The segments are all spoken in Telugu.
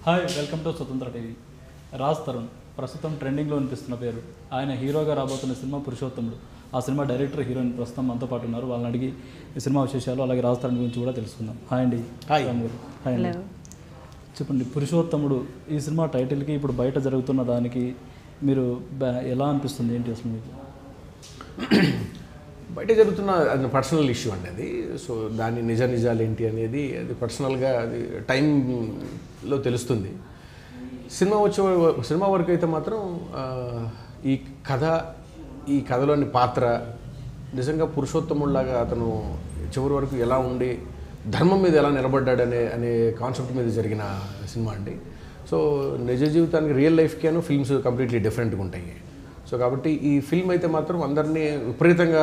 హాయ్, వెల్కమ్ టు స్వతంత్ర టీవీ. రాజ్ తరుణ్ ప్రస్తుతం ట్రెండింగ్లో అనిపిస్తున్న పేరు. ఆయన హీరోగా రాబోతున్న సినిమా పురుషోత్తముడు. ఆ సినిమా డైరెక్టర్, హీరోయిన్ ప్రస్తుతం మనతో పాటు ఉన్నారు. వాళ్ళని అడిగి ఈ సినిమా విశేషాలు అలాగే రాజ్ తరుణ్ గురించి కూడా తెలుసుకుందాం. హాయ్ అండి. హాయ్. హాయ్ అండి. చెప్పండి, పురుషోత్తముడు ఈ సినిమా టైటిల్కి ఇప్పుడు బయట జరుగుతున్న దానికి మీరు ఎలా అనిపిస్తుంది, ఏంటి అసలు మీకు? బయట జరుగుతున్న అది పర్సనల్ ఇష్యూ అండి అది. సో దాని నిజాలు ఏంటి అనేది అది పర్సనల్గా అది టైంలో తెలుస్తుంది. సినిమా వరకు అయితే మాత్రం ఈ కథలోని పాత్ర నిజంగా పురుషోత్తముడిలాగా అతను చివరి వరకు ఎలా ఉండి ధర్మం మీద ఎలా నిలబడ్డాడు అనే కాన్సెప్ట్ మీద జరిగిన సినిమా అండి. సో నిజ జీవితానికి రియల్ లైఫ్కి ఫిల్మ్స్ కంప్లీట్లీ డిఫరెంట్గా ఉంటాయి. సో కాబట్టి ఈ ఫిల్మ్ అయితే మాత్రం అందరినీ విపరీతంగా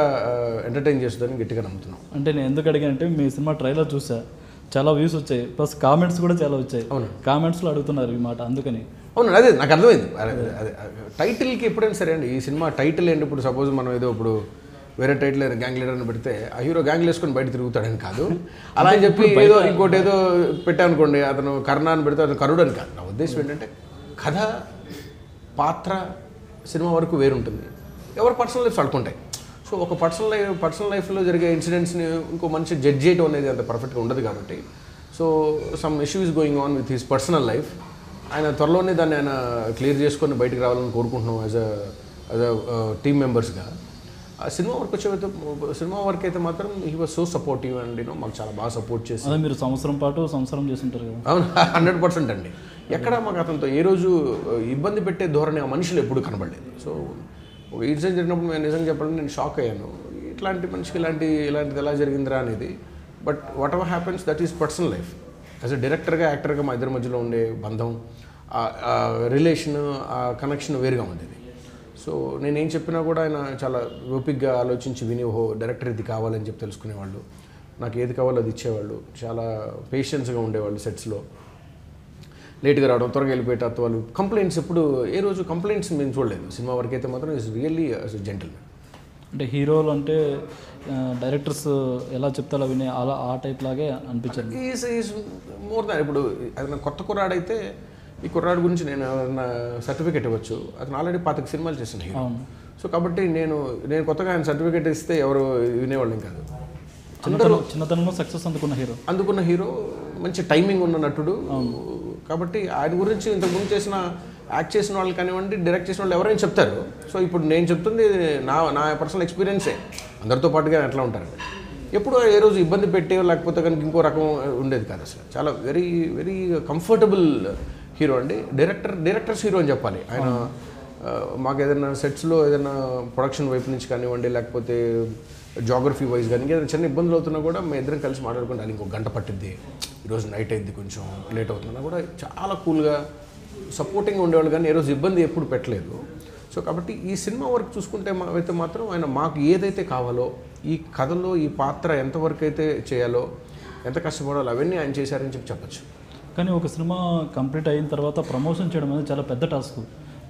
ఎంటర్టైన్ చేస్తుందని గట్టిగా నమ్ముతున్నాం. అంటే నేను ఎందుకు అడిగానంటే మీ సినిమా ట్రైలర్ చూసా, చాలా వ్యూస్ వచ్చాయి, ప్లస్ కామెంట్స్ కూడా చాలా వచ్చాయి. అవును, కామెంట్స్లో అడుగుతున్నారు ఈ మాట, అందుకని. అవును, అదే నాకు అర్థమైంది. అదే టైటిల్కి ఎప్పుడైనా సరే అండి, ఈ సినిమా టైటిల్ ఏంటి, ఇప్పుడు సపోజ్ మనం ఏదో ఇప్పుడు వేరే టైటిల్ గ్యాంగ్ లీడర్ అని పెడితే ఆ హీరో గ్యాంగ్లు వేసుకొని బయట తిరుగుతాడని కాదు. అలా అని చెప్పి ఇంకోటి ఏదో పెట్టానుకోండి, అతను కర్ణ అని పెడితే అతను కరుడు అని కాదు. నా ఉద్దేశం ఏంటంటే కథ పాత్ర సినిమా వరకు వేరుంటుంది, ఎవరు పర్సనల్ లైఫ్స్ అడుకుంటాయి. సో ఒక పర్సనల్ లైఫ్లో జరిగే ఇన్సిడెంట్స్ని ఇంకో మనిషి జడ్జ్ చేయడం అనేది అంత పర్ఫెక్ట్గా ఉండదు కాబట్టి, so some issues going on with his personal life. ఆయన త్వరలోనే దాన్ని ఆయన క్లియర్ చేసుకొని బయటకు రావాలని కోరుకుంటున్నాం యాజ్ అ టీమ్ మెంబర్స్గా. ఆ సినిమా వరకు అయితే మాత్రం he was so supportive and మాకు చాలా బాగా సపోర్ట్ చేసి. అదే మీరు సంవత్సరం చేస్తుంటారు కదా. అవును, 100% అండి. ఎక్కడ మాకు అతనితో ఏ రోజు ఇబ్బంది పెట్టే ధోరణి ఆ మనుషులు ఎప్పుడు కనబడలేదు. సో ఒక ఇన్సిడెంట్ జరిగినప్పుడు నేను నిజంగా చెప్పాలంటే నేను షాక్ అయ్యాను, ఇట్లాంటి మనిషికి ఇలాంటిది ఎలా జరిగిందిరా అనేది. But what ever happens that is personal life. As a డైరెక్టర్గా యాక్టర్గా మా ఇద్దరి మధ్యలో ఉండే బంధం, ఆ రిలేషన్, ఆ కనెక్షన్ వేరుగా ఉండేది. సో నేనేం చెప్పినా కూడా ఆయన చాలా ఓపిక్గా ఆలోచించి విని, ఓహో డైరెక్టర్ ఇది కావాలని చెప్పి తెలుసుకునేవాళ్ళు, నాకు ఏది కావాలో అది ఇచ్చేవాళ్ళు, చాలా పేషెన్స్గా ఉండేవాళ్ళు. సెట్స్లో లేట్గా రావడం, త్వరగా వెళ్ళిపోయేట వాళ్ళు కంప్లైంట్స్ ఎప్పుడు ఏ రోజు కంప్లైంట్స్ మేము చూడలేదు. సినిమా వరకు అయితే మాత్రం ఈజ్ రియల్లీ జెంటిల్మెన్. అంటే హీరోలు అంటే డైరెక్టర్స్ ఎలా చెప్తారో వినే అలా ఆ టైప్ లాగే అనిపించారు. Is more than. ఇప్పుడు అతను కొత్త కుర్రాడైతే ఈ కుర్రాడు గురించి నేను ఏమన్నా సర్టిఫికేట్ ఇవ్వచ్చు, అతను ఆల్రెడీ 25 సినిమాలు చేసిన హీరో. సో కాబట్టి నేను కొత్తగా ఆయన సర్టిఫికేట్ ఇస్తే ఎవరు వినేవాళ్ళం కాదు. చిన్నతనంలో సక్సెస్ అందుకున్న హీరో, మంచి టైమింగ్ ఉన్న నటుడు. కాబట్టి ఆయన గురించి ఇంతకుముందు యాక్ట్ చేసిన వాళ్ళు కానివ్వండి, డైరెక్ట్ చేసిన వాళ్ళు ఎవరైనా చెప్తారు. సో ఇప్పుడు నేను చెప్తుంది నా పర్సనల్ ఎక్స్పీరియన్సే. అందరితో పాటుగా ఎట్లా ఉంటారు, ఎప్పుడు ఏ రోజు ఇబ్బంది పెట్టే లేకపోతే కనుక ఇంకో రకం ఉండేది కాదు. అసలు చాలా వెరీ వెరీ కంఫర్టబుల్ హీరో అండి. డైరెక్టర్స్ హీరో అని చెప్పాలి ఆయన. మాకు ఏదైనా సెట్స్లో ఏదైనా ప్రొడక్షన్ వైపు నుంచి కానివ్వండి, లేకపోతే జాగ్రఫీ వైజ్ కానీ ఏదైనా చిన్న ఇబ్బందులు అవుతున్నా కూడా మేము ఇద్దరం కలిసి మాట్లాడుకుంటే అది ఇంకో గంట పట్టిద్ది, ఈరోజు నైట్ అయింది కొంచెం లేట్ అవుతున్నా కూడా చాలా కూల్గా సపోర్టింగ్గా ఉండేవాళ్ళు, కానీ ఏ రోజు ఇబ్బంది ఎప్పుడు పెట్టలేదు. సో కాబట్టి ఈ సినిమా వరకు చూసుకుంటే అయితే మాత్రం ఆయన మాకు ఏదైతే కావాలో, ఈ కథలో ఈ పాత్ర ఎంతవరకు అయితే చేయాలో, ఎంత కష్టపడాలో అవన్నీ ఆయన చేశారని చెప్పచ్చు. కానీ ఒక సినిమా కంప్లీట్ అయిన తర్వాత ప్రమోషన్ చేయడం అనేది చాలా పెద్ద టాస్క్.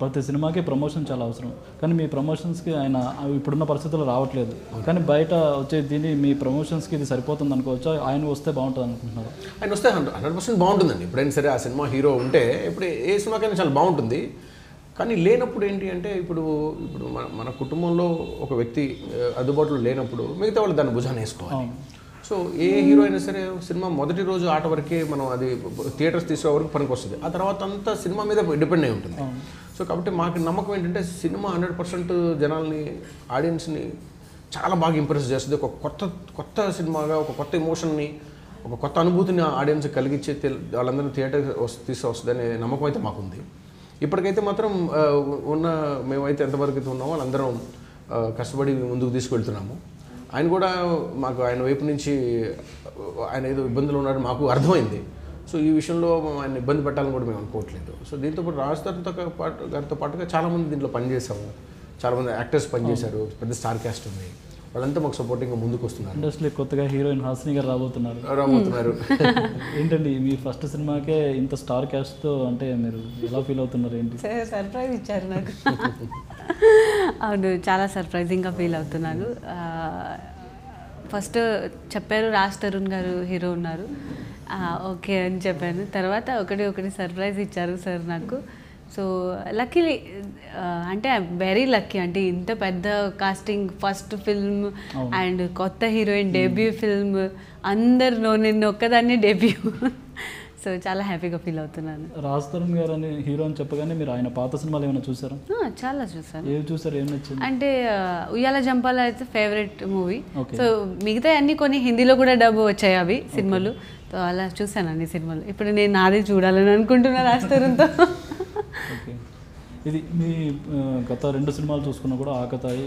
ప్రతి సినిమాకి ప్రమోషన్ చాలా అవసరం, కానీ మీ ప్రమోషన్స్కి ఆయన ఇప్పుడున్న పరిస్థితుల్లో రావట్లేదు. కానీ బయట వచ్చే దీన్ని మీ ప్రమోషన్స్కి ఇది సరిపోతుంది అనుకోవచ్చా? ఆయన వస్తే బాగుంటుంది అనుకుంటున్నారు? ఆయన వస్తే 100% బాగుంటుందండి. ఎప్పుడైనా సరే ఆ సినిమా హీరో ఉంటే ఇప్పుడు ఏ సినిమాకైనా చాలా బాగుంటుంది. కానీ లేనప్పుడు ఏంటి అంటే ఇప్పుడు మన కుటుంబంలో ఒక వ్యక్తి అందుబాటులో లేనప్పుడు మిగతా వాళ్ళు దాన్ని భుజాన్ని వేసుకోవాలి. సో ఏ హీరో అయినా సరే సినిమా మొదటి రోజు ఆట వరకే మనం అది థియేటర్స్ తీసుకునే వరకు పనికి వస్తుంది, ఆ తర్వాత అంతా సినిమా మీద డిపెండ్ అయి ఉంటుంది. సో కాబట్టి మాకు నమ్మకం ఏంటంటే సినిమా 100% జనాల్ని, ఆడియన్స్ని చాలా బాగా ఇంప్రెస్ చేస్తుంది. ఒక కొత్త సినిమాగా ఒక కొత్త ఎమోషన్ని, ఒక కొత్త అనుభూతిని ఆడియన్స్ కలిగించే వాళ్ళందరినీ థియేటర్ తీసుకొస్తుంది అనే నమ్మకం అయితే మాకుంది. ఇప్పటికైతే మాత్రం మేమైతే ఎంతవరకు అయితే ఉన్నామో వాళ్ళందరం కష్టపడి ముందుకు తీసుకెళ్తున్నాము. ఆయన కూడా మాకు ఆయన వైపు నుంచి ఆయన ఏదో ఇబ్బందులు ఉన్నారని మాకు అర్థమైంది. సో ఈ విషయంలో ఆయన ఇబ్బంది పెట్టాలని కూడా మేము అనుకోవట్లేదు. సో దీంతో పాటు రాజ్ తరుణ్ గారితో పాటుగా చాలామంది దీంట్లో పనిచేసాము, చాలామంది యాక్టర్స్ పనిచేశారు, పెద్ద స్టార్ క్యాస్ట్ ఉంది, వాళ్ళంతా మాకు సపోర్టింగ్గా ముందుకు వస్తున్నారు. ఇండస్ట్రీ కొత్తగా హీరోయిన్ హాసిని గారు రాబోతున్నారు. ఏంటండి మీ ఫస్ట్ సినిమాకే ఇంత స్టార్ క్యాస్ట్తో, అంటే మీరు ఎలా ఫీల్ అవుతున్నారు? ఏంటి సర్ప్రైజ్ ఇచ్చారు నాకు. అవును, చాలా సర్ప్రైజింగ్గా ఫీల్ అవుతున్నాను. ఫస్ట్ చెప్పారు రాజ్ తరుణ్ గారు హీరో ఉన్నారు. ఓకే అని చెప్పాను. తర్వాత ఒకటి సర్ప్రైజ్ ఇచ్చారు సార్ నాకు. సో లక్కీలీ అంటే వెరీ లక్కీ, అంటే ఇంత పెద్ద కాస్టింగ్, ఫస్ట్ ఫిల్మ్ అండ్ కొత్త హీరోయిన్ డెబ్యూ ఫిల్మ్, అందరు నిన్న ఒక్కదాన్ని డెబ్యూ. సో చాలా హ్యాపీగా ఫీల్ అవుతున్నాను. రాజ్ తరుణ్ గారు అని హీరో అని చెప్పగానే మీరు ఆయన పాత సినిమాలు ఏమైనా చూసారా? చాలా చూసాను. ఏవి చూసారు, ఏం నచ్చింది? అంటే ఉయ్యాల జంపాల అయితే ఫేవరెట్ మూవీ. సో మిగతా అన్ని కొన్ని హిందీలో కూడా డబ్ వచ్చాయి అవి సినిమాలు. సో అలా చూసాను అన్ని సినిమాలు. ఇప్పుడు నేను నాది చూడాలని అనుకుంటున్నా రాజ్ తరుణ్తో. ఓకే, ఇది మీ గత 2 సినిమాలు చూసుకున్నా కూడా ఆకతాయి,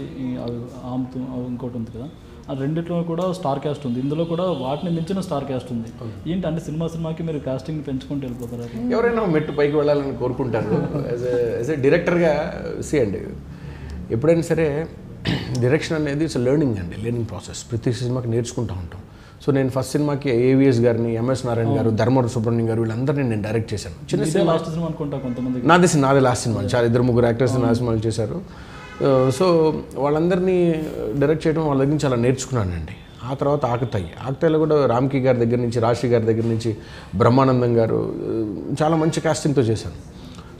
ఆమ్తు ఇంకోటి ఉంది కదా, ఆ రెండిట్లో కూడా స్టార్ క్యాస్ట్ ఉంది. ఇందులో కూడా వాటిని మించిన స్టార్ క్యాస్ట్ ఉంది. ఏంటి అంటే సినిమాకి మీరు కాస్టింగ్ పెంచుకుంటూ వెళ్ళిపోతారు? ఎవరైనా మెట్టు పైకి వెళ్ళాలని కోరుకుంటారు. యాజ్ ఏ డైరెక్టర్గా అండి, ఎప్పుడైనా సరే డైరెక్షన్ అనేది ఇట్స్ లెర్నింగ్ అండి, లెర్నింగ్ ప్రాసెస్. ప్రతి సినిమాకి నేర్చుకుంటూ ఉంటాం. సో నేను ఫస్ట్ సినిమాకి ఏవిఎస్ గారిని, ఎంఎస్ నారాయణ గారు, ధర్మవరం సుబ్రహ్మణ్యం గారు, వీళ్ళందరినీ నేను డైరెక్ట్ చేశాను. చిన్న సినిమా, లాస్ట్ సినిమా అనుకుంటా కొంతమంది. నాది లాస్ట్ సినిమా. చాలా 2-3 యాక్టర్స్ నా సినిమాలు చేశారు. సో వాళ్ళందరినీ డైరెక్ట్ చేయడం వాళ్ళ దగ్గర నుంచి చాలా నేర్చుకున్నానండి. ఆ తర్వాత ఆకతాయిలో కూడా రామ్కి గారి దగ్గర నుంచి, రాశి గారి దగ్గర నుంచి, బ్రహ్మానందం గారు, చాలా మంచి కాస్టింగ్తో చేశాను.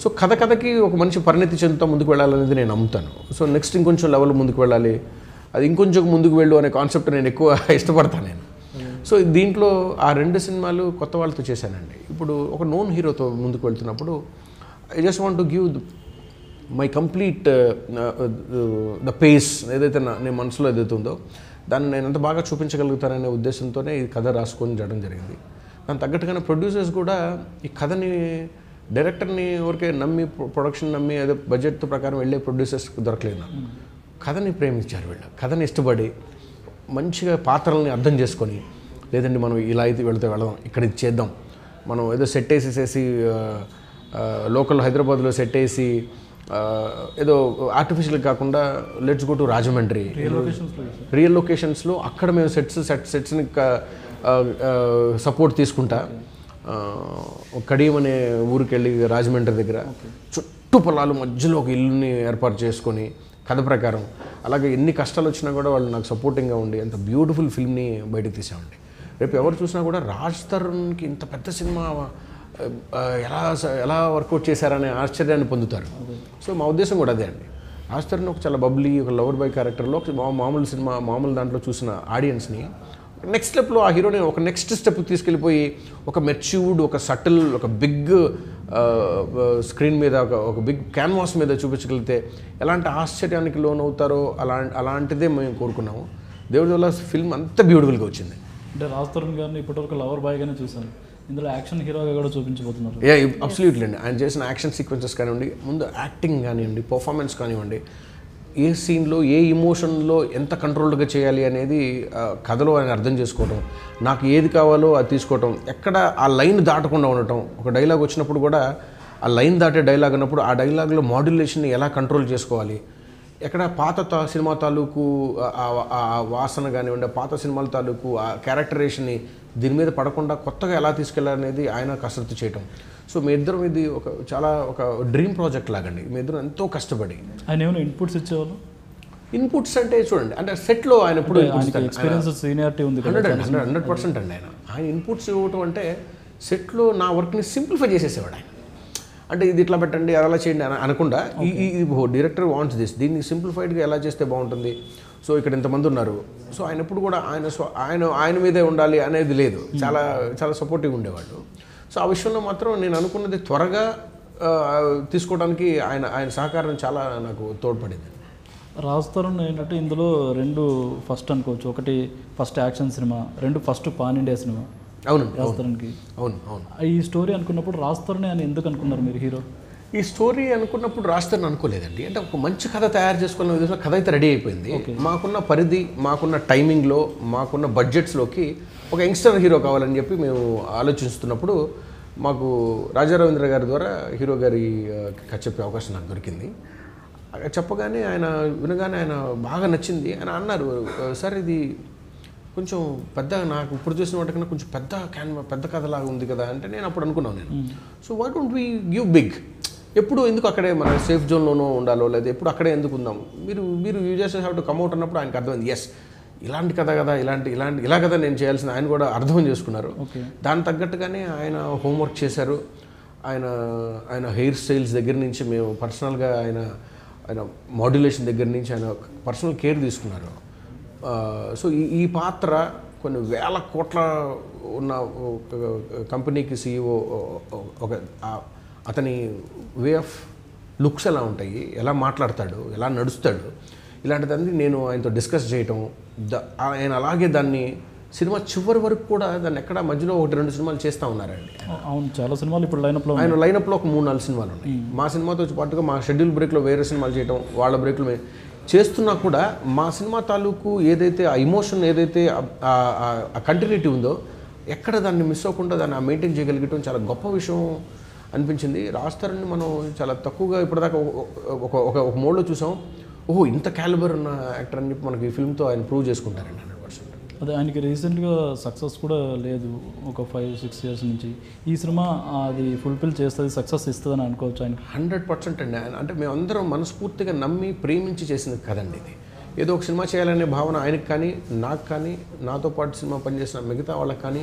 సో కథకి ఒక మంచి పరిణతి చెందుతూ ముందుకు వెళ్ళాలనేది నేను నమ్ముతాను. సో నెక్స్ట్ ఇంకొంచెం లెవెల్ ముందుకు వెళ్ళాలి, అది ఇంకొంచెం ముందుకు వెళ్ళు అనే కాన్సెప్ట్ నేను ఎక్కువ ఇష్టపడతాను నేను. సో దీంట్లో ఆ 2 సినిమాలు కొత్త వాళ్ళతో చేశానండి. ఇప్పుడు ఒక నోన్ హీరోతో ముందుకు వెళ్తున్నప్పుడు I just want to give my complete the face, ఏదైతే నేను మనసులో ఏదైతే ఉందో దాన్ని నేను ఎంత బాగా చూపించగలుగుతాననే ఉద్దేశంతోనే ఈ కథ రాసుకొని చేయడం జరిగింది. దాని తగ్గట్టుగానే ప్రొడ్యూసర్స్ కూడా ఈ కథని, డైరెక్టర్ని ఊరికే నమ్మి, ప్రొడక్షన్ నమ్మి ఏదో బడ్జెట్ ప్రకారం వెళ్ళే ప్రొడ్యూసర్స్ దొరకలేదు నాకు. కథని ప్రేమించారు వీళ్ళు, కథని ఇష్టపడి మంచిగా పాత్రల్ని అర్థం చేసుకొని, లేదండి మనం ఇలా అయితే వెళదాం, ఇక్కడ ఇది చేద్దాం, మనం ఏదో సెట్ వేసేసేసి లోకల్ హైదరాబాద్లో సెట్ వేసి ఏదో ఆర్టిఫిషియల్ కాకుండా let's go to Rajahmundry, real లొకేషన్స్లో అక్కడ మేము సెట్స్ని సపోర్ట్ తీసుకుంటా కడియం అనే ఊరికి వెళ్ళి రాజమండ్రి దగ్గర చుట్టూ పొలాలు మధ్యలో ఒక ఇల్లుని ఏర్పాటు చేసుకొని కథ ప్రకారం, అలాగే ఎన్ని కష్టాలు వచ్చినా కూడా వాళ్ళు నాకు సపోర్టింగ్గా ఉండి అంత బ్యూటిఫుల్ ఫిల్మ్ని బయటకు తీసామండి. రేపు ఎవరు చూసినా కూడా రాజ్ తరుణ్కి ఇంత పెద్ద సినిమా ఎలా వర్కౌట్ చేశారనే ఆశ్చర్యాన్ని పొందుతారు. సో మా ఉద్దేశం కూడా అదే అండి. రాజ్ తరుణ్ ఒక చాలా బబ్లీ, ఒక లవర్ బాయ్ క్యారెక్టర్లో మామూలు సినిమా, మామూలు దాంట్లో చూసిన ఆడియన్స్ని నెక్స్ట్ స్టెప్లో ఆ హీరోని ఒక నెక్స్ట్ స్టెప్ తీసుకెళ్ళిపోయి ఒక మెచ్యూర్డ్, ఒక సటిల్, ఒక బిగ్ స్క్రీన్ మీద, ఒక బిగ్ క్యాన్వాస్ మీద చూపించగలిగితే ఎలాంటి ఆశ్చర్యానికి లోనవుతారో అలాంటిదే మేము కోరుకున్నాము. దేవుడి వల్ల ఫిల్మ్ అంత బ్యూటిఫుల్గా వచ్చింది. అంటే రాజ్ తరుణ్ గారిని ఇప్పటివరకు లవర్ బాయ్గానే చూసాను, ఇందులో యాక్షన్ హీరోగా కూడా చూపించబోతున్నారు. అబ్సల్యూట్లీ అండి. ఆయన చేసిన యాక్షన్ సీక్వెన్సెస్ కానివ్వండి, ముందు యాక్టింగ్ కానివ్వండి, పర్ఫార్మెన్స్ కానివ్వండి, ఏ సీన్లో ఏ ఇమోషన్లో ఎంత కంట్రోల్డ్గా చేయాలి అనేది కథలో ఆయన అర్థం చేసుకోవటం, నాకు ఏది కావాలో అది తీసుకోవటం, ఎక్కడ ఆ లైన్ దాటకుండా ఉండటం. ఒక డైలాగ్ వచ్చినప్పుడు కూడా ఆ లైన్ దాటే డైలాగ్ అన్నప్పుడు ఆ డైలాగ్లో మాడ్యులేషన్ని ఎలా కంట్రోల్ చేసుకోవాలి, ఎక్కడ పాత సినిమా తాలూకు ఆ వాసన కానివ్వండి, పాత సినిమాల తాలూకు ఆ క్యారెక్టరేషన్ని దీని మీద పడకుండా కొత్తగా ఎలా తీసుకెళ్ళాలనేది ఆయన కసరత్తు చేయటం. సో మీ ఇద్దరం ఇది ఒక డ్రీమ్ ప్రాజెక్ట్ లాగండి. మీ ఇద్దరం ఎంతో కష్టపడి. ఆయన ఏమైనా ఇన్పుట్స్ ఇచ్చేవాళ్ళు? ఇన్పుట్స్ అంటే చూడండి, అంటే సెట్లో ఆయన ఎప్పుడు ఎక్స్పీరియన్స్, సీనియారిటీ ఉంది 100% అండి. ఆయన ఇన్పుట్స్ ఇవ్వటం అంటే సెట్లో నా వర్క్ని సింప్లిఫై చేసేసేవాడు ఆయన. అంటే ఇది ఇట్లా పెట్టండి, అలా చేయండి అని అనకుండా ఈ డైరెక్టర్ వాంట్స్ దిస్, దీన్ని సింప్లిఫైడ్గా ఎలా చేస్తే బాగుంటుంది, సో ఇక్కడ ఇంతమంది ఉన్నారు, సో ఆయన ఎప్పుడు కూడా ఆయన మీదే ఉండాలి అనేది లేదు. చాలా చాలా సపోర్టివ్గా ఉండేవాళ్ళు. సో ఆ విషయంలో మాత్రం నేను అనుకున్నది త్వరగా తీసుకోవడానికి ఆయన సహకారం చాలా నాకు తోడ్పడింది. రాజ్ తరుణ్ ఏంటంటే ఇందులో 2 ఫస్ట్ అనుకోవచ్చు. ఒకటి first action cinema, 2 first pan India cinema. అవును రాజ్ తరుణ్కి. అవును. ఈ స్టోరీ అనుకున్నప్పుడు రాజ్ తరుణ్ అని ఎందుకు అనుకున్నారు మీరు హీరో? ఈ స్టోరీ అనుకున్నప్పుడు రాజ్ తరుణ్ అనుకోలేదండి. అంటే ఒక మంచి కథ తయారు చేసుకున్న విధంగా కథ అయితే రెడీ అయిపోయింది. మాకున్న పరిధి, మాకున్న టైమింగ్లో, మాకున్న బడ్జెట్స్లోకి ఒక యంగ్స్టర్ హీరో కావాలని చెప్పి మేము ఆలోచిస్తున్నప్పుడు మాకు రాజారవీంద్ర గారి ద్వారా హీరో గారి చెప్పే అవకాశం నాకు దొరికింది. చెప్పగానే వినగానే ఆయన బాగా నచ్చింది. ఆయన అన్నారు, సార్ ఇది కొంచెం పెద్ద, నాకు ఇప్పుడు చూసిన వాటికన్నా కొంచెం పెద్ద కథలాగా ఉంది కదా అంటే నేను అప్పుడు అనుకున్నాను నేను. So why don't we give big, ఎప్పుడు ఎందుకు అక్కడే మన సేఫ్ జోన్లోనూ ఉండాలో, లేదా ఎప్పుడు అక్కడే ఎందుకు ఉందాం, మీరు you just have to come out అన్నప్పుడు ఆయనకు అర్థమైంది, ఎస్ ఇలాంటి కథ కదా ఇలా కదా నేను చేయాల్సిన ఆయన కూడా అర్థం చేసుకున్నారు. దాని తగ్గట్టుగానే ఆయన హోంవర్క్ చేశారు. ఆయన హెయిర్ స్టైల్స్ దగ్గర నుంచి మేము పర్సనల్గా ఆయన మాడ్యులేషన్ దగ్గర నుంచి ఆయన పర్సనల్ కేర్ తీసుకున్నారు. సో ఈ పాత్ర కొన్ని వేల కోట్ల ఉన్న కంపెనీకి CEO అతని వే ఆఫ్ లుక్స్ ఎలా ఉంటాయి, ఎలా మాట్లాడతాడు, ఎలా నడుస్తాడు, ఇలాంటిదన్నీ నేను ఆయనతో డిస్కస్ చేయటం, ఆయన అలాగే దాన్ని సినిమా చివరి వరకు కూడా దాన్ని ఎక్కడ మధ్యలో 1-2 సినిమాలు చేస్తూ ఉన్నారండి. అవును, చాలా సినిమాలు ఇప్పుడు ఆయన లైనప్లో ఒక 3-4 సినిమాలు ఉన్నాయి. మా సినిమాతో పాటుగా మా షెడ్యూల్ బ్రేక్లో వేరే సినిమాలు చేయటం, వాళ్ళ బ్రేక్లో చేస్తున్నా కూడా మా సినిమా తాలూకు ఏదైతే ఆ ఇమోషన్, ఏదైతే ఆ కంటిన్యూటీ ఉందో ఎక్కడ దాన్ని మిస్ అవ్వకుండా దాన్ని మెయింటైన్ చేయగలిగటం చాలా గొప్ప విషయం అనిపించింది. రాజ్ తరుణ్ని మనం చాలా తక్కువగా ఇప్పటిదాకా ఒక మోడ్లో చూసాం. ఓహో, ఇంత క్యాలిబర్ ఉన్న యాక్టర్ అని చెప్పి మనకి ఈ ఫిల్మ్తో ఆయన ప్రూవ్ చేసుకుంటారండి 100%. అదే, ఆయనకి రీసెంట్గా సక్సెస్ కూడా లేదు ఒక 5-6 ఇయర్స్ నుంచి. ఈ సినిమా అది ఫుల్ఫిల్ చేస్తుంది, సక్సెస్ ఇస్తుందని అనుకోవచ్చు ఆయన? 100% అండి. అంటే మేమందరం మనస్ఫూర్తిగా నమ్మి ప్రేమించి చేసింది కదండి ఇది. ఏదో ఒక సినిమా చేయాలనే భావన ఆయనకు కానీ, నాకు కానీ, నాతో పాటు సినిమా పనిచేసిన మిగతా వాళ్ళకి కానీ,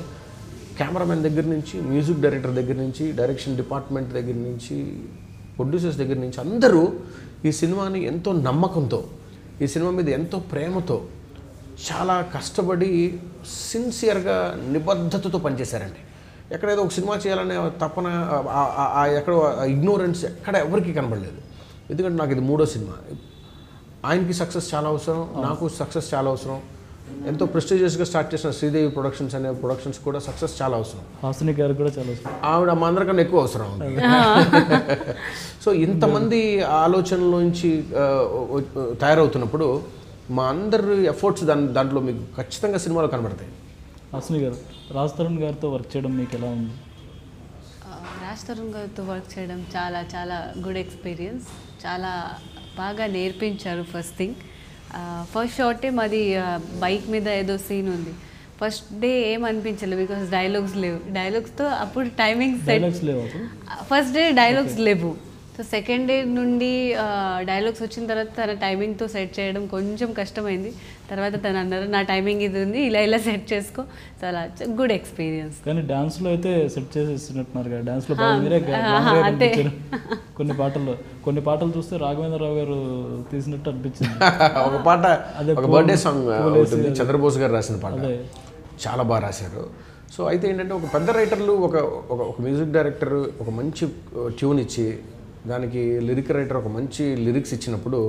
కెమెరామెన్ దగ్గర నుంచి, మ్యూజిక్ డైరెక్టర్ దగ్గర నుంచి, డైరెక్షన్ డిపార్ట్మెంట్ దగ్గర నుంచి, ప్రొడ్యూసర్స్ దగ్గర నుంచి అందరూ ఈ సినిమాని ఎంతో నమ్మకంతో, ఈ సినిమా మీద ఎంతో ప్రేమతో, చాలా కష్టపడి సిన్సియర్గా నిబద్ధతతో పనిచేశారండి. ఎక్కడేదో ఒక సినిమా చేయాలనే తపన, ఎక్కడ ఇగ్నోరెన్స్ ఎక్కడ ఎవరికి కనబడలేదు. ఎందుకంటే నాకు ఇది 3వ సినిమా. ఆయనకి సక్సెస్ చాలా అవసరం, నాకు సక్సెస్ చాలా అవసరం. ఎంతో ప్రెస్టీజియస్గా స్టార్ట్ చేసిన శ్రీదేవి ప్రొడక్షన్స్ అనే ప్రొడక్షన్స్ కూడా సక్సెస్ చాలా అవసరం. హాసిని గారు కూడా చాలా అవసరం. ఆవిడ మా అందరికన్నా ఎక్కువ అవసరం. సో ఇంతమంది ఆలోచనలోంచి తయారవుతున్నప్పుడు మా అందరి ఎఫర్ట్స్ దాంట్లో మీకు ఖచ్చితంగా సినిమాలో కనబడతాయి. హాసిని గారు, రాజ్ తరుణ్ గారితో వర్క్ చేయడం మీకు ఎలా ఉంది? రాజ్ తరుణ్ గారితో వర్క్ చేయడం చాలా చాలా గుడ్ ఎక్స్పీరియన్స్. చాలా బాగా నేర్పించారు. ఫస్ట్ థింగ్, ఫస్ట్ షాటే మాది బైక్ మీద ఏదో సీన్ ఉంది. ఫస్ట్ డే ఏమనిపించలేదు, బికాస్ డైలాగ్స్ లేవు. డైలాగ్స్తో అప్పుడు timing set, first day dialogues లేవు. సో సెకండ్ డే నుండి డైలాగ్స్ వచ్చిన తర్వాత తన టైమింగ్తో సెట్ చేయడం కొంచెం కష్టమైంది. తర్వాత తను అన్నారు, నా టైమింగ్ ఇది ఉంది, ఇలా సెట్ చేసుకో. చాలా గుడ్ ఎక్స్పీరియన్స్. కానీ డాన్స్లో అయితే సెట్ చేసేసినట్టున్నారు కదా, డాన్స్లో మీరే కొన్ని పాటలు చూస్తే రాఘవేంద్రరావు గారు తీసినట్టు అనిపించింది. ఒక పాట, ఒక బర్త్డే సాంగ్ అవుతుంది, చంద్రబోస్ గారు రాసిన పాట, చాలా బాగా రాశారు. సో అయితే ఏంటంటే ఒక పెద్ద రైటర్లు, ఒక మ్యూజిక్ డైరెక్టర్ ఒక మంచి ట్యూన్ ఇచ్చి, దానికి లిరిక్ రైటర్ ఒక మంచి లిరిక్స్ ఇచ్చినప్పుడు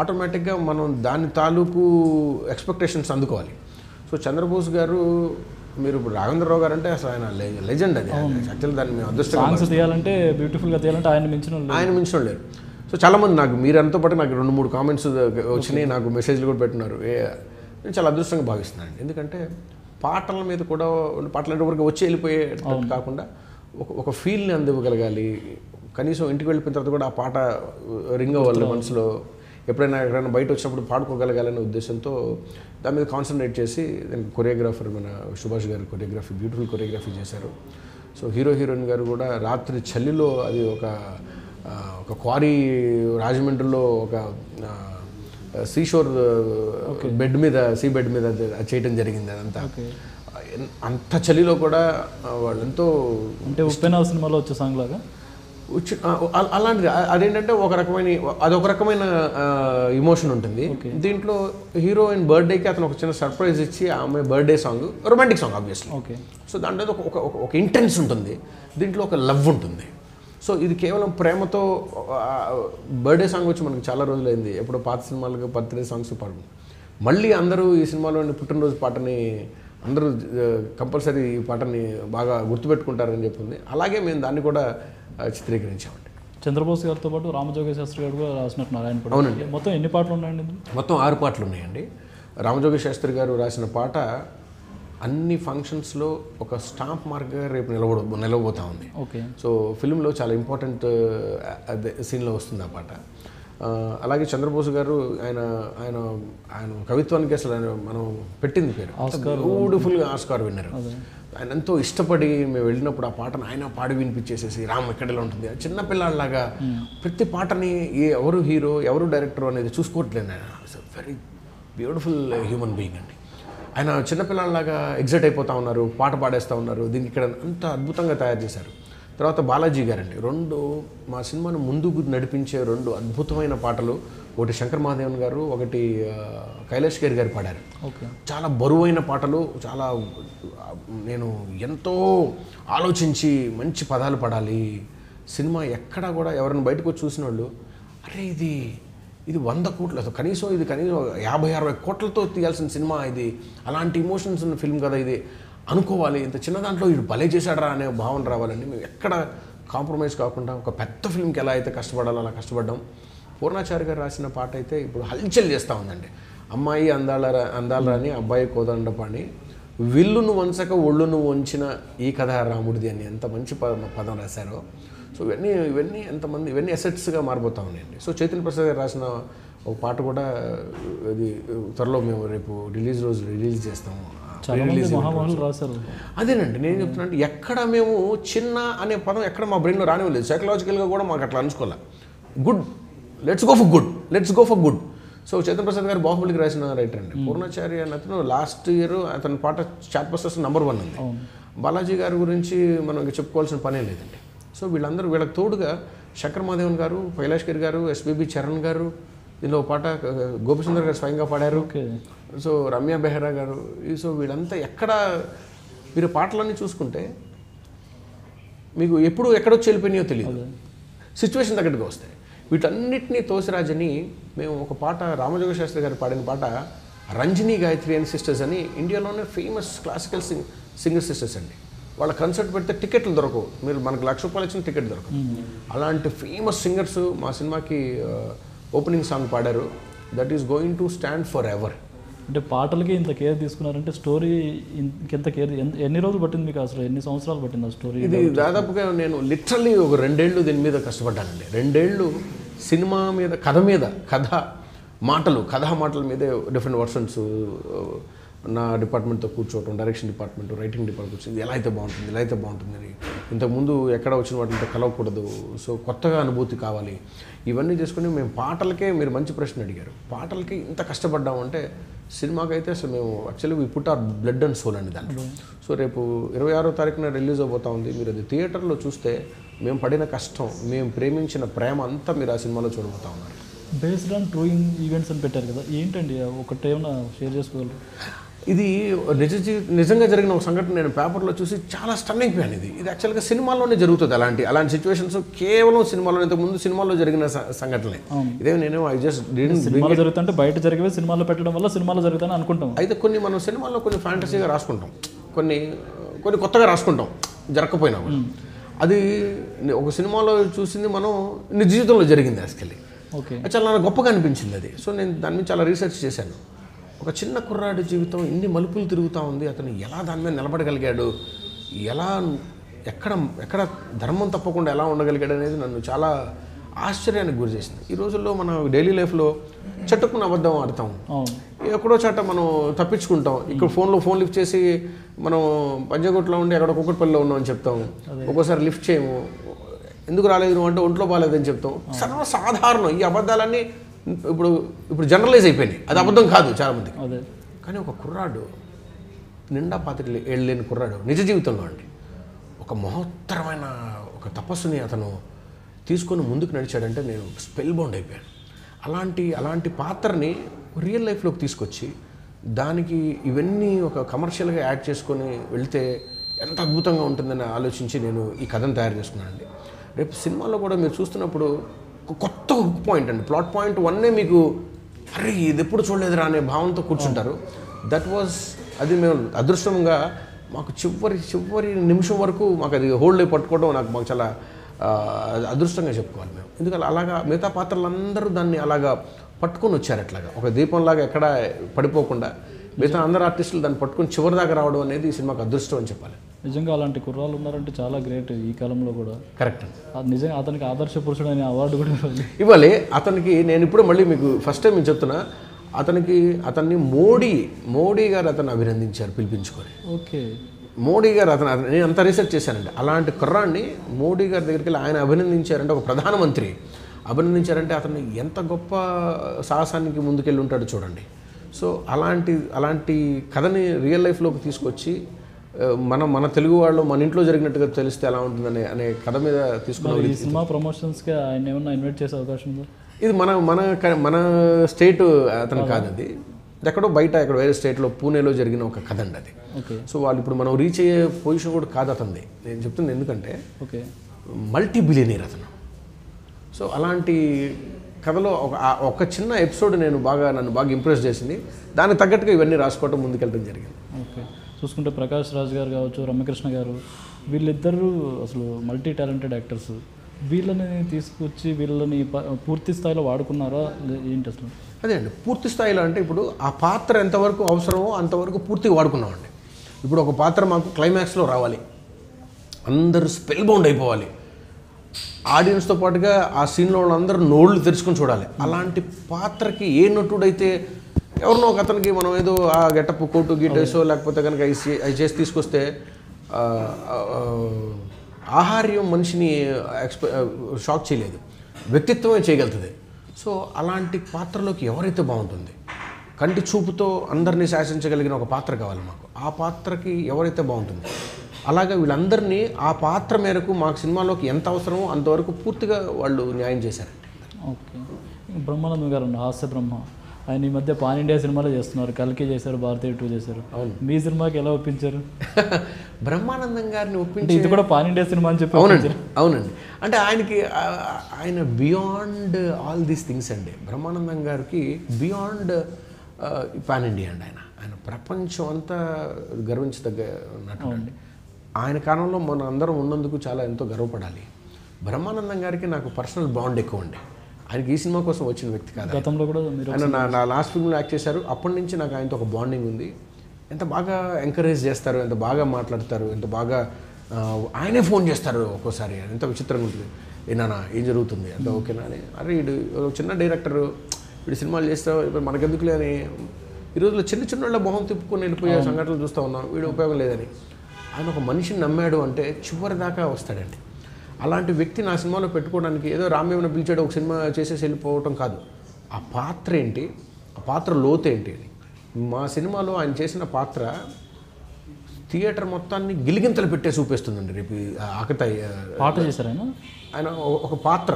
ఆటోమేటిక్గా మనం దాని తాలూకు ఎక్స్పెక్టేషన్స్ అందుకోవాలి. సో చంద్రబోస్ గారు, మీరు ఇప్పుడు రాఘవేంద్రరావు గారు అంటే అసలు ఆయన లెజెండ్. అది యాక్చువల్లీ దాన్ని మేము అదృష్టంగా తీయాలంటే, బ్యూటిఫుల్గా తీయాలంటే ఆయన మించిన లేరు. సో చాలామంది నాకు మీరంతా పాటు నాకు 2-3 కామెంట్స్ వచ్చినాయి, నాకు మెసేజ్లు కూడా పెట్టినారు. నేను చాలా అదృష్టంగా భావిస్తున్నాను. ఎందుకంటే పాటల మీద కూడా, పాటలు అంటే వరకు వచ్చి వెళ్ళిపోయే కాకుండా ఒక ఫీల్ని అందివ్వగలగాలి. కనీసం ఇంటికి వెళ్ళిపోయిన తర్వాత కూడా ఆ పాట రింగ్ అవ్వాలి మనసులో. ఎప్పుడైనా బయట వచ్చినప్పుడు పాడుకోగలగాలనే ఉద్దేశంతో దాని మీద కాన్సన్ట్రేట్ చేసి, దానికి కొరియోగ్రాఫర్ మన సుభాష్ గారు కొరియోగ్రఫీ, బ్యూటిఫుల్ కొరియోగ్రఫీ చేశారు. సో హీరోయిన్ గారు కూడా రాత్రి చలిలో, అది ఒక క్వారీ రాజమండ్రిలో ఒక సీషోర్ సీ బెడ్ మీద చేయడం జరిగింది. అదంతా అంత చలిలో కూడా వాళ్ళు ఎంతో, అంటే ఉప్పెన సినిమాలో వచ్చే సాంగ్ లాగా అలాంటిది. అదేంటంటే అదొక రకమైన ఇమోషన్ ఉంటుంది దీంట్లో. హీరోయిన్ బర్త్డేకి అతను ఒక చిన్న సర్ప్రైజ్ ఇచ్చి, ఆమె birthday song romantic song obviously. So దాంట్లో ఒక ఇంటెన్స్ ఉంటుంది, దీంట్లో ఒక లవ్ ఉంటుంది. సో ఇది కేవలం ప్రేమతో బర్త్డే సాంగ్ వచ్చి మనకు చాలా రోజులైంది. ఎప్పుడో పాత సినిమాలకు బర్త్డే సాంగ్స్ పాడు, మళ్ళీ అందరూ ఈ సినిమాలోని పుట్టినరోజు పాటని అందరూ కంపల్సరీ ఈ పాటని బాగా గుర్తుపెట్టుకుంటారని చెప్పింది. అలాగే మేము దాన్ని కూడా చిత్రీకరించామండి. చంద్రబోస్ గారితో పాటు రామజోగ శాస్త్రి గారు కూడా రాసినట్టున్నారు ఆయన కూడా. అవునండి. మొత్తం ఎన్ని పాటలు ఉన్నాయండి? మొత్తం 6 పాటలు ఉన్నాయండి. రామజోగ శాస్త్రి గారు రాసిన పాట అన్ని ఫంక్షన్స్లో ఒక స్టాంప్ మార్క్గా రేపు నిలవబోతా ఉంది. ఓకే. సో ఫిల్మ్లో చాలా ఇంపార్టెంట్ సీన్లో వస్తుంది ఆ పాట. అలాగే చంద్రబోస్ గారు ఆయన కవిత్వానికి అసలు మనం పెట్టింది పేరు బ్యూటిఫుల్గా ఆస్కార్ విన్నర్. ఆయన ఎంతో ఇష్టపడి మేము వెళ్ళినప్పుడు ఆ పాటను ఆయన పాడి వినిపించేసేసి, రామ్ ఎక్కడెలా ఉంటుంది చిన్నపిల్లాడిలాగా ప్రతి పాటని ఎవరు హీరో ఎవరు డైరెక్టర్ అనేది చూసుకోవట్లేదు. ఆయన వెరీ బ్యూటిఫుల్ హ్యూమన్ బీయింగ్ అండి. ఆయన చిన్నపిల్లలాగా ఎగ్జైట్ అయిపోతూ ఉన్నారు, పాట పాడేస్తూ ఉన్నారు. దీనికి ఇక్కడ అంత అద్భుతంగా తయారు చేశారు. తర్వాత బాలాజీ గారండి, 2 మా సినిమాను ముందుకు నడిపించే 2 అద్భుతమైన పాటలు. ఒకటి శంకర్ మహాదేవన్ గారు, ఒకటి కైలాష్ ఖేర్ గారు పాడారు. చాలా బరువైన పాటలు, చాలా నేను ఎంతో ఆలోచించి మంచి పదాలు పడాలి. సినిమా ఎక్కడా కూడా ఎవరైనా బయటకు వచ్చి చూసిన వాళ్ళు అరే ఇది 100 కోట్లు, అసలు కనీసం 50-60 కోట్లతో తీయాల్సిన సినిమా ఇది, అలాంటి ఇమోషన్స్ ఉన్న ఫిల్మ్ కదా ఇది అనుకోవాలి. ఇంత చిన్న దాంట్లో ఇది భలే చేశాడరా అనే భావన రావాలండి. మేము ఎక్కడ కాంప్రమైజ్ కాకుండా ఒక పెద్ద ఫిల్మ్కి ఎలా అయితే కష్టపడాలో అలా కష్టపడ్డాం. పూర్ణాచారి గారు రాసిన పాట అయితే ఇప్పుడు హల్చల్ చేస్తూ ఉందండి. అమ్మాయి అందాల అని, అబ్బాయి కోదండపాణి, విల్లును వంచక ఒళ్ళును వంచిన ఈ కథ రాముడిది అని ఎంత మంచి పదం రాశారో. సో ఇవన్నీ అసెట్స్గా మారిపోతూ ఉన్నాయండి. సో చైతన్య ప్రసాద్ గారు రాసిన ఒక పాట కూడా అది త్వరలో మేము రేపు రిలీజ్ చేస్తాము. అదేనండి నేను చెప్తున్నా, అంటే ఎక్కడ మేము చిన్న అనే పదం ఎక్కడ మా బ్రెయిన్లో రానివ్వలేదు. సైకలాజికల్గా కూడా మాకు అట్లా అనుకోవాలి. Good, let's go for good. So Chaitanya Prasad గారు బాహుబలికి రాసిన రైటర్ అండి. పూర్ణాచారి అని అతను లాస్ట్ ఇయర్ అతని పాట చాట్ బస్టర్స్ #1 ఉంది. బాలాజీ గారి గురించి మనం చెప్పుకోవాల్సిన పనే లేదండి. సో వీళ్ళకి తోడుగా శంకర్ మహాదేవన్ గారు, కైలాష్ ఖేర్ గారు, ఎస్పీబీ చరణ్ గారు, దీనిలో పాట గోపిసుందర్ గారు స్వయంగా పాడారు. సో రమ్య బెహ్రా గారు. సో వీళ్ళంతా మీరు పాటలన్నీ చూసుకుంటే మీకు ఎక్కడో చెల్లిపోయినాయో తెలియదు, సిచ్యువేషన్ తగ్గట్టుగా వస్తాయి. వీటన్నిటినీ తోసిరాజని మేము ఒక పాట రామజోగ శాస్త్రి గారు పాడిన పాట రంజని గాయత్రి అండ్ సిస్టర్స్ అని ఇండియాలోనే ఫేమస్ క్లాసికల్ సింగర్ సిస్టర్స్ అండి. వాళ్ళ కన్సర్ట్ పెడితే టికెట్లు దొరకవు, మీరు మనకు ₹1,00,000 ఇచ్చిన టికెట్ దొరకవు. అలాంటి ఫేమస్ సింగర్స్ మా సినిమాకి ఓపెనింగ్ సాంగ్ పాడారు. That is going to stand for ever. అంటే పాటలకి ఇంత కేర్ తీసుకున్నారంటే స్టోరీ ఇంత కేర్ ఎన్ని రోజులు పట్టింది మీకు, అసలు ఎన్ని సంవత్సరాలు పట్టింది ఆ స్టోరీ? ఇది దాదాపుగా నేను లిటరల్లీ ఒక 2 ఏళ్ళు దీని మీద కష్టపడ్డానండి. 2 ఏళ్ళు సినిమా మీద, కథా మాటల మీదే డిఫరెంట్ వర్షన్స్ నా డిపార్ట్మెంట్తో కూర్చోవటం, డైరెక్షన్ డిపార్ట్మెంట్, రైటింగ్ డిపార్ట్మెంట్ ఇది ఎలా అయితే బాగుంటుంది అని. ఇంతకుముందు ఎక్కడ వచ్చిన వాటితో కలవకూడదు, సో కొత్తగా అనుభూతి కావాలి. ఇవన్నీ చేసుకుని మేము పాటలకే, మీరు మంచి ప్రశ్న అడిగారు, పాటలకి ఇంత కష్టపడ్డామంటే సినిమాకి అయితే అసలు మేము actually we put our blood and soul అండి దాంట్లో. సో రేపు 26వ తారీఖున రిలీజ్ అవబోతా ఉంది. మీరు అది థియేటర్లో చూస్తే మేము పడిన కష్టం, మేము ప్రేమించిన ప్రేమ అంతా మీరు ఆ సినిమాలో చూడబోతా ఉన్నారు. బేస్డ్ ఆన్ ట్రూ ఈవెంట్స్ అని పెట్టారు కదా, ఏంటండి ఒకటేమన్నా షేర్ చేసుకోగలరు? ఇది నిజంగా జరిగిన ఒక సంఘటన నేను పేపర్లో చూసి చాలా స్టన్నింగ్ పోయాను. ఇది యాక్చువల్గా సినిమాల్లోనే జరుగుతుంది. అలాంటి సిచ్యువేషన్స్ కేవలం సినిమాలో, ఇంతకుముందు సినిమాల్లో జరిగిన సంఘటనలే. ఇదే నేను సినిమాలో జరుగుతుంటే బయట జరిగే సినిమాలో పెట్టడం వల్ల సినిమాలో జరుగుతాయని అనుకుంటాం. అయితే మనం సినిమాల్లో కొన్ని ఫ్యాంటసీగా రాసుకుంటాం, కొన్ని కొత్తగా రాసుకుంటాం జరగకపోయినా కూడా. అది ఒక సినిమాలో చూసింది మనం నిజ జీవితంలో జరిగింది యాక్చువల్లీ. చాలా నాకు గొప్పగా అనిపించింది అది. సో నేను దాని మీద చాలా రీసెర్చ్ చేశాను. ఒక చిన్న కుర్రాడి జీవితం ఇన్ని మలుపులు తిరుగుతూ ఉంది, అతను ఎలా దాని మీద నిలబడగలిగాడు, ఎక్కడ ధర్మం తప్పకుండా ఎలా ఉండగలిగాడు అనేది నన్ను చాలా ఆశ్చర్యానికి గురి చేసింది. ఈ రోజుల్లో మన డైలీ లైఫ్లో చట్టుకున్న అబద్ధం ఆడతాం, ఎక్కడో చట్ట మనం తప్పించుకుంటాం. ఇక్కడ ఫోన్ లిఫ్ట్ చేసి మనం పంజాగుట్లో ఉండి ఎక్కడ కుక్కటిపల్లిలో ఉన్నామని చెప్తాం. ఒక్కోసారి లిఫ్ట్ చేయము, ఎందుకు రాలేదు అంటే ఒంట్లో బాగాలేదని చెప్తాం. సర్వసాధారణం ఈ అబద్ధాలన్నీ ఇప్పుడు జనరలైజ్ అయిపోయినాయి. అది అబద్ధం కాదు చాలామందికి. కానీ ఒక కుర్రాడు, నిండా 25 ఏళ్ళు లేని కుర్రాడు నిజ జీవితంలో అండి ఒక మహోత్తరమైన ఒక తపస్సుని అతను తీసుకొని ముందుకు నడిచాడంటే నేను స్పెల్ బౌండ్ అయిపోయాను. అలాంటి పాత్రని రియల్ లైఫ్లోకి తీసుకొచ్చి దానికి ఇవన్నీ ఒక కమర్షియల్గా యాడ్ చేసుకొని వెళ్తే ఎంత అద్భుతంగా ఉంటుందని ఆలోచించి నేను ఈ కథను తయారు చేసుకున్నానండి. రేపు సినిమాలో కూడా మీరు చూస్తున్నప్పుడు ఒక కొత్త హుక్ పాయింట్ అండి, ప్లాట్ పాయింట్ 1 మీకు అరే ఇది ఎప్పుడు చూడలేదురా అనే భావంతో కూర్చుంటారు. అది మేము అదృష్టంగా మాకు చివరి నిమిషం వరకు మాకు అది హోల్డ్ అయి పట్టుకోవడం మాకు చాలా అదృష్టంగా చెప్పుకోవాలి మేము. ఎందుకంటే అలాగా మిగతా పాత్రలందరూ దాన్ని అలాగా పట్టుకొని వచ్చారు. అట్లాగా ఒక దీపంలాగా ఎక్కడ పడిపోకుండా మిగతా అందరు ఆర్టిస్టులు దాన్ని పట్టుకొని చివరి దాకా రావడం అనేది ఈ సినిమాకి అదృష్టం అని చెప్పాలి. నిజంగా అలాంటి కుర్రాళ్ళు ఉన్నారంటే చాలా గ్రేట్ ఈ కాలంలో కూడా. కరెక్ట్. నిజంగా అతనికి ఆదర్శ పురుషుడు అనే అవార్డు కూడా ఇవ్వాలి అతనికి. నేను ఇప్పుడు మళ్ళీ మీకు ఫస్ట్ టైం నేను చెప్తున్నా, అతన్ని మోడీ గారు అతన్ని అభినందించారు పిలిపించుకొని. ఓకే, మోడీ గారు నేను అంత రీసెర్చ్ చేశానండి. అలాంటి కుర్రాన్ని మోడీ గారి దగ్గరికి వెళ్ళి ఆయన అభినందించారంటే, ఒక ప్రధానమంత్రి అభినందించారంటే అతను ఎంత గొప్ప సాహసానికి ముందుకెళ్ళి ఉంటాడో చూడండి. సో అలాంటి కథని రియల్ లైఫ్లోకి తీసుకొచ్చి మన తెలుగు వాళ్ళు మన ఇంట్లో జరిగినట్టుగా తెలిస్తే ఎలా ఉంటుందనే కథ మీద తీసుకున్న ఈ సినిమా ప్రమోషన్స్కి ఆయన ఏమన్నా ఇన్వైట్ చేసే అవకాశం ఉందా? ఇది మన స్టేట్ అతను కాదు, అది ఎక్కడో బయట ఎక్కడ వేరే స్టేట్లో పూణేలో జరిగిన ఒక కథ అండి అది. సో వాళ్ళు ఇప్పుడు మనం రీచ్ అయ్యే పొజిషన్ కూడా కాదు అతనిది. నేను చెప్తుంది ఎందుకంటే మల్టీ బిలియనీర్ అతను. సో అలాంటి కథలో ఒక చిన్న ఎపిసోడ్ నన్ను బాగా ఇంప్రెస్ చేసింది. దానికి తగ్గట్టుగా ఇవన్నీ రాసుకోవటం ముందుకెళ్ళడం జరిగింది. ఓకే, చూసుకుంటే ప్రకాష్ రాజ్ గారు కావచ్చు, రమ్యకృష్ణ గారు, వీళ్ళిద్దరూ అసలు మల్టీ టాలెంటెడ్ యాక్టర్స్. వీళ్ళని తీసుకొచ్చి వీళ్ళని పూర్తి స్థాయిలో వాడుకున్నారా ఏంటి అసలు? అదే అండి, పూర్తి స్థాయిలో అంటే ఇప్పుడు ఆ పాత్ర ఎంతవరకు అవసరమో అంతవరకు పూర్తిగా వాడుకున్నామండి. ఇప్పుడు ఒక పాత్ర మాకు క్లైమాక్స్లో రావాలి, అందరూ స్పెల్ బౌండ్ అయిపోవాలి, ఆడియన్స్తో పాటుగా ఆ సీన్లో వాళ్ళందరూ నోళ్ళు తెరుచుకొని చూడాలి. అలాంటి పాత్రకి ఏ నటుడైతే ఎవరినో ఒక అతనికి మనం ఏదో ఆ గెటప్ కోటు గీటేసో లేకపోతే కనుక అవి చేసి తీసుకొస్తే ఆహార్యం మనిషిని షాక్ చేయలేదు, వ్యక్తిత్వమే చేయగలుగుతుంది. సో అలాంటి పాత్రలోకి ఎవరైతే బాగుంటుంది, కంటి చూపుతో అందరినీ శాసించగలిగిన ఒక పాత్ర కావాలి మాకు. ఆ పాత్రకి ఎవరైతే బాగుంటుంది, అలాగే వీళ్ళందరినీ ఆ పాత్ర మేరకు మాకు సినిమాలోకి ఎంత అవసరమో అంతవరకు పూర్తిగా వాళ్ళు న్యాయం చేశారండి. ఓకే, బ్రహ్మానందం గారు హాస్య బ్రహ్మ, ఆయన ఈ మధ్య పాన్ ఇండియా సినిమాలో చేస్తున్నారు. కల్కి చేశారు, భారతీయ 2 చేశారు. అవును, మీ సినిమాకి ఎలా ఒప్పించారు? బ్రహ్మానందం గారిని ఒప్పించి, ఇది కూడా పాన్ ఇండియా సినిమా అని చెప్పి. అవునండి, అంటే ఆయన బియాండ్ ఆల్ దీస్ థింగ్స్ అండి. బ్రహ్మానందం గారికి బియాండ్ పాన్ ఇండియా అండి. ఆయన ప్రపంచం అంతా గర్వించదగ్గ నటుడు. ఆయన కాలంలో మన అందరం ఉన్నందుకు చాలా ఎంతో గర్వపడాలి. బ్రహ్మానందం గారికి నాకు పర్సనల్ బాండ్ ఎక్కువ అండి. ఆయనకి ఈ సినిమా కోసం వచ్చిన వ్యక్తి కాదు. గతంలో కూడా ఆయన నా లాస్ట్ ఫిల్మ్లో యాక్ట్ చేశారు. అప్పటి నుంచి నాకు ఆయనతో ఒక బాండింగ్ ఉంది. ఎంత బాగా ఎంకరేజ్ చేస్తారు, ఎంత బాగా మాట్లాడతారు, ఎంత బాగా ఆయనే ఫోన్ చేస్తారు ఒక్కోసారి. ఎంత విచిత్రంగా ఉంటుంది, ఏనా ఏం జరుగుతుంది, అంత ఓకేనా అని. అరే వీడు చిన్న డైరెక్టరు, వీడు సినిమాలు చేస్తావు, ఇప్పుడు మనకెందుకులే అని ఈ రోజుల్లో చిన్న వాళ్ళ మొహం తిప్పుకొని వెళ్ళిపోయే సంఘటనలు చూస్తూ ఉన్నాం. వీడు ఉపయోగం లేదని ఆయన ఒక మనిషిని నమ్మాడు అంటే చివరి దాకా వస్తాడండి. అలాంటి వ్యక్తి నా సినిమాలో పెట్టుకోవడానికి ఏదో రామేమన్నా పిలిచాడు ఒక సినిమా చేసేసి వెళ్ళిపోవటం కాదు. ఆ పాత్ర ఏంటి, ఆ పాత్ర లోతు ఏంటి అని. మా సినిమాలో ఆయన చేసిన పాత్ర థియేటర్ మొత్తాన్ని గిలిగింతలు పెట్టే చూపిస్తుందండి. రేపు ఆకతాయి పాట చేశారు ఆయన ఒక పాత్ర,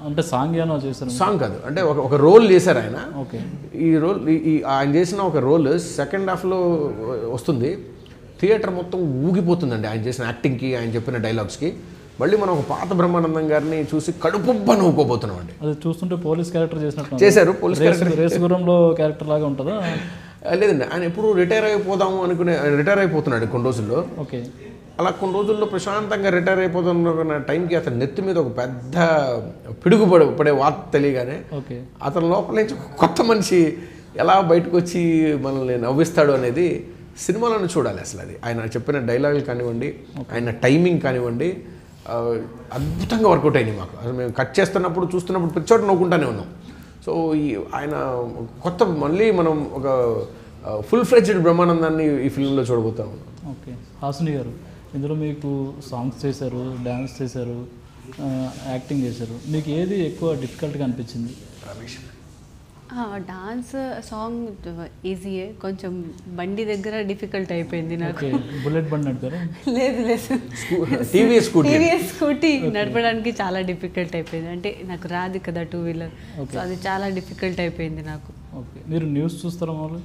అంటే సాంగ్ ఏమో చేశారు. సాంగ్ కాదు, అంటే ఒక రోల్ చేశారు ఆయన. ఓకే, ఈ రోల్ ఆయన చేసిన ఒక రోల్ సెకండ్ హాఫ్లో వస్తుంది. థియేటర్ మొత్తం ఊగిపోతుందండి ఆయన చేసిన యాక్టింగ్కి, ఆయన చెప్పిన డైలాగ్స్కి. మళ్ళీ మనం ఒక పాత బ్రహ్మానందం గారిని చూసి కడుపుబ్బ నవ్వుకోబోతున్నాం అండి. అది చూస్తుంటే పోలీస్ క్యారెక్టర్ చేసినట్టు చేశారు. పోలీస్ క్యారెక్టర్ రేసుగుర్రంలో క్యారెక్టర్ లాగా ఉంటుందా? లేదండి, ఆయన ఎప్పుడు రిటైర్ అయిపోతున్నాడు కొన్ని రోజుల్లో. ఓకే, అలా కొన్ని రోజుల్లో ప్రశాంతంగా రిటైర్ అయిపోతున్న టైంకి అతని నెత్తి మీద ఒక పెద్ద పిడుగు పడే వార్త తెలియగానే అతని లోపల నుంచి కొత్త మనిషి ఎలా బయటకు వచ్చి మనల్ని నవ్విస్తాడు అనేది సినిమాలను చూడాలి. అసలు అది ఆయన చెప్పిన డైలాగులు కానివ్వండి, ఆయన టైమింగ్ కానివ్వండి, అద్భుతంగా వర్కౌట్ అయినాయి మాకు. అసలు మేము కట్ చేస్తున్నప్పుడు చూస్తున్నప్పుడు ప్రతి చోట నవ్వుకుంటానే ఉన్నాం. సో ఆయన మళ్ళీ మనం ఒక ఫుల్ ఫ్లెడ్జ్డ్ బ్రహ్మానందాన్ని ఈ ఫిల్మ్లో చూడబోతాం. ఓకే, హాసిని గారు, ఇందులో మీకు సాంగ్స్ చేశారు, డ్యాన్స్ చేశారు, యాక్టింగ్ చేశారు. మీకు ఏది ఎక్కువ డిఫికల్ట్గా అనిపించింది? రమేష్, డాన్స్ సాంగ్ ఈజీయే, కొంచెం బండి దగ్గర డిఫికల్ట్ అయిపోయింది నాకు. బుల్లెట్ బండి నడిపారు? లేదు, టీవీఎస్ స్కూటీ నడపడానికి చాలా డిఫికల్ట్ అయిపోయింది. అంటే నాకు రాదు కదా 2 వీలర్, సో అది చాలా డిఫికల్ట్ అయిపోయింది నాకు. ఓకే, మీరు న్యూస్ చూస్తారా మామూలు?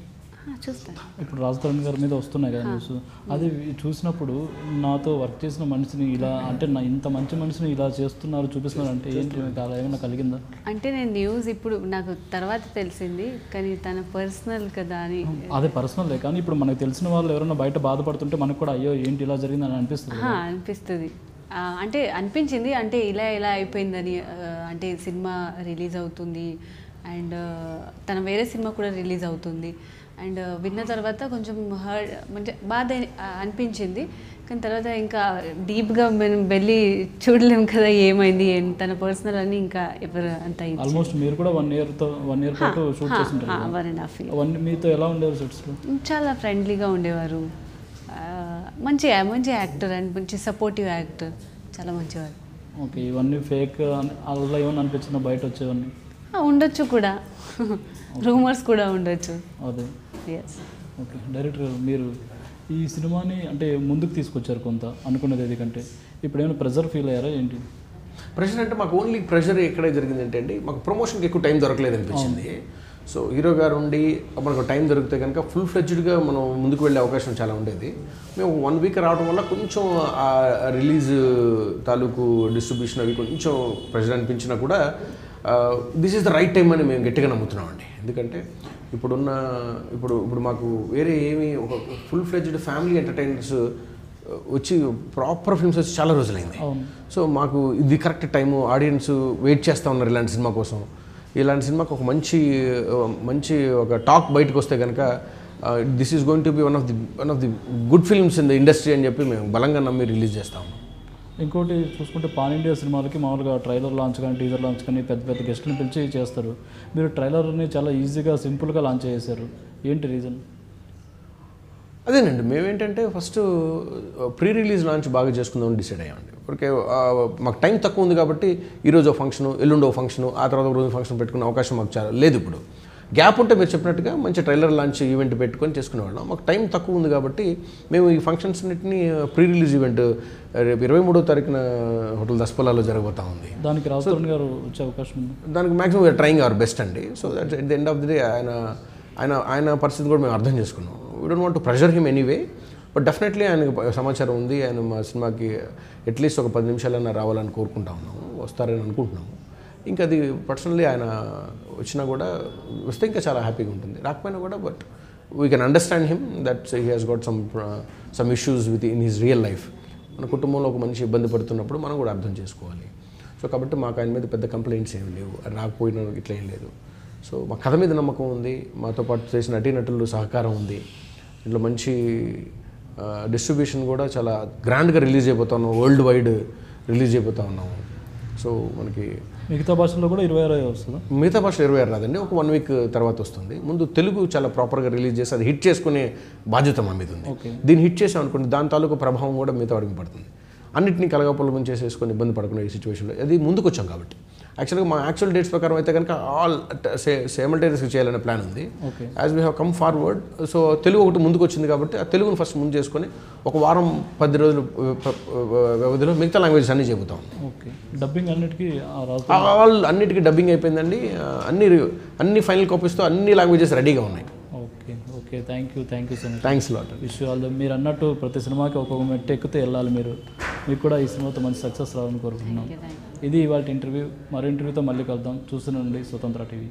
చూస్తాను. ఇప్పుడు రాజధాని గారి మీద వస్తున్నాయి కదా న్యూస్, అది చూసినప్పుడు నాతో వర్క్ చేసిన మనిషిని ఇలా, అంటే ఇంత మంచి మనిషిని ఇలా చేస్తున్నారు చూపిస్తున్నారు అంటే ఏంటి, అలా ఏమైనా కలిగిందా? అంటే నేను న్యూస్ ఇప్పుడు నాకు తర్వాత తెలిసింది, కానీ తన పర్సనల్ కదా అని. అదే పర్సనలే, కానీ ఇప్పుడు మనకు తెలిసిన వాళ్ళు ఎవరైనా బయట బాధపడుతుంటే మనకు కూడా అయ్యో ఏంటి ఇలా జరిగింది అని అనిపిస్తుంది. అంటే అనిపించింది, అంటే ఇలా అయిపోయిందని. అంటే సినిమా రిలీజ్ అవుతుంది అండ్ తన వేరే సినిమా కూడా రిలీజ్ అవుతుంది అండ్ విన్న తర్వాత కొంచెం అంటే బాధ అనిపించింది. కానీ తర్వాత ఇంకా డీప్గా మనం వెళ్ళి చూడలేము కదా ఏమైంది, తన పర్సనల్ అని ఇంకా ఎవరు అంత. ఆల్మోస్ట్ మీరు కూడా 1 year పాటు షూట్ చేస్తుంటారు. 1.5 years. మీతో ఎలా ఉండేవారు సెట్స్లో? చాలా ఫ్రెండ్లీగా ఉండేవారు, మంచి యాక్టర్ అండ్ మంచి సపోర్టివ్ యాక్టర్, చాలా మంచివారు. ఓకే, ఇవన్నీ ఫేక్ అలా ఏమన్నా అనిపించిందా బయట వచ్చేవన్నీ? ఉండొచ్చు కూడా, రూమర్స్ కూడా ఉండొచ్చు. అదే. ఎస్. ఓకే డైరెక్టర్ గారు, మీరు ఈ సినిమాని అంటే ముందుకు తీసుకొచ్చారు కొంత అనుకునేది కంటే, ఇప్పుడు ఏమైనా ప్రెజర్ ఫీల్ అయ్యారా ఏంటి? ప్రెషర్ అంటే మాకు ఓన్లీ ప్రెషర్ ఎక్కడే జరిగింది అంటే మాకు ప్రమోషన్కి ఎక్కువ టైం దొరకలేదు అనిపించింది. సో హీరో గారు ఉండి మనకు టైం దొరికితే కనుక ఫుల్ ఫ్లెడ్జ్డ్గా మనం ముందుకు వెళ్ళే అవకాశం చాలా ఉండేది. మేము 1 వీక్ రావడం వల్ల కొంచెం ఆ రిలీజ్ తాలూకు డిస్ట్రిబ్యూషన్ అవి కొంచెం ప్రెషర్ అనిపించినా కూడా this is the right time అని మేము గట్టిగా నమ్ముతున్నామండి. ఎందుకంటే ఇప్పుడు మాకు వేరే ఏమీ ఒక ఫుల్ ఫ్లెడ్జ్డ్ ఫ్యామిలీ ఎంటర్టైనర్స్ వచ్చి ప్రాపర్ ఫిల్మ్స్ వచ్చి చాలా రోజులైంది. సో మాకు ఇది కరెక్ట్ టైము, ఆడియన్స్ వెయిట్ చేస్తూ ఉన్నారు ఇలాంటి సినిమా కోసం. ఇలాంటి సినిమాకి ఒక మంచి ఒక టాక్ బయటకు వస్తే కనుక this is going to be one of the good films in the industry అని చెప్పి మేము బలంగా నమ్మి రిలీజ్ చేస్తాము. ఇంకోటి చూసుకుంటే పాన్ ఇండియా సినిమాలకి మామూలుగా ట్రైలర్ లాంచ్ కానీ టీజర్ లాంచ్ కానీ పెద్ద పెద్ద గెస్ట్ని పిలిచి చేస్తారు. మీరు ట్రైలర్ని చాలా ఈజీగా సింపుల్గా లాంచ్ చేశారు, ఏంటి రీజన్? అదేనండి, మేమేంటంటే ఫస్ట్ ప్రీ రిలీజ్ లాంచ్ బాగా చేసుకుందామని డిసైడ్ అయ్యామండి. ఓకే, మాకు టైం తక్కువ ఉంది కాబట్టి ఈరోజు ఒక ఫంక్షను, ఎల్లుండో ఫంక్షను, ఆ తర్వాత ఒక రోజు ఫంక్షన్ పెట్టుకునే అవకాశం మాకు చాలా లేదు. ఇప్పుడు గ్యాప్ ఉంటే మీరు చెప్పినట్టుగా మంచి ట్రైలర్ లాంచ్ ఈవెంట్ పెట్టుకొని చేసుకునేవాళ్ళం. మాకు టైం తక్కువ ఉంది కాబట్టి మేము ఈ ఫంక్షన్స్ అన్నింటినీ ప్రీ రిలీజ్ ఈవెంట్ రేపు 23వ తారీఖున హోటల్ దస్పల్లాలో జరగబోతా ఉంది. దానికి రాజతరుణ్ గారు వచ్చే అవకాశం ఉంది. దానికి maximum we're trying our best అండి. So that at the end of the day ఆయన పరిస్థితి కూడా మేము అర్థం చేసుకున్నాం. We don't want to pressure him anyway, but definitely ఆయనకు సమాచారం ఉంది. ఆయన మా సినిమాకి అట్లీస్ట్ ఒక 10 నిమిషాలైనా రావాలని కోరుకుంటా ఉన్నాము, వస్తారని అనుకుంటున్నాము. ఇంకా అది పర్సనల్లీ ఆయన వచ్చినా కూడా వస్తే ఇంకా చాలా హ్యాపీగా ఉంటుంది. రాకపోయినా కూడా but we can understand him that he has got some issues with in his real life. మన కుటుంబంలో ఒక మనిషి ఇబ్బంది పడుతున్నప్పుడు మనం కూడా అర్థం చేసుకోవాలి. సో కాబట్టి మాకు ఆయన మీద పెద్ద కంప్లైంట్స్ ఏం లేవు, రాకపోయినా ఇట్లా ఏం లేదు. సో మా కథ మీద నమ్మకం ఉంది, మాతో పాటు చేసిన నటీనటులు సహకారం ఉంది. ఇంట్లో మంచి డిస్ట్రిబ్యూషన్ కూడా చాలా గ్రాండ్గా రిలీజ్ అయిపోతా ఉన్నాం, వరల్డ్ వైడ్ రిలీజ్ అయిపోతా ఉన్నాము. సో మనకి మిగతా భాషల్లో కూడా 26 వస్తుందా? మిగతా భాషలో 26 రాదండి, ఒక 1 వీక్ తర్వాత వస్తుంది. ముందు తెలుగు చాలా ప్రాపర్గా రిలీజ్ చేసి అది హిట్ చేసుకునే బాధ్యత మా మీద ఉంది. దీన్ని హిట్ చేసాం అనుకోండి, దాని తాలూకు ప్రభావం కూడా మిగతా వాడికి పడుతుంది. అన్నింటినీ కలగపొలమని చేసేసుకొని ఇబ్బంది పడుకునే ఈ సిచ్యువేషన్లో అది ముందుకు వచ్చాం. కాబట్టి యాక్చువల్గా మా యాక్చువల్ డేట్స్ ప్రకారం అయితే కనుక ఆల్ సైమల్టేనియస్గా చేయాలనే ప్లాన్ ఉంది. As we have come forward, so Telugu ఒకటి ముందుకు వచ్చింది కాబట్టి ఆ తెలుగును ఫస్ట్ ముందు చేసుకొని ఒక వారం 10 రోజులు వ్యవధిలో మిగతా లాంగ్వేజెస్ అన్నీ చెబుతాం. ఓకే, డబ్బింగ్ అన్నిటికీ అన్నిటికీ డబ్బింగ్ అయిపోయిందండి. అన్ని ఫైనల్ కాపీస్తో అన్ని లాంగ్వేజెస్ రెడీగా ఉన్నాయి. Okay okay, thank you so much. Thanks lot. Wish all. మీరు అన్నట్టు ప్రతి సినిమాకి ఒక్కొక్క మెట్టు ఎక్కితే వెళ్ళాలి. మీకు కూడా ఈ సినిమాతో మంచి సక్సెస్ రావాలని కోరుకుంటున్నాం. ఇది ఇవాళ ఇంటర్వ్యూ. మరో ఇంటర్వ్యూతో మళ్ళీ కలుద్దాం. చూస్తూనే ఉండండి స్వతంత్ర టీవీ.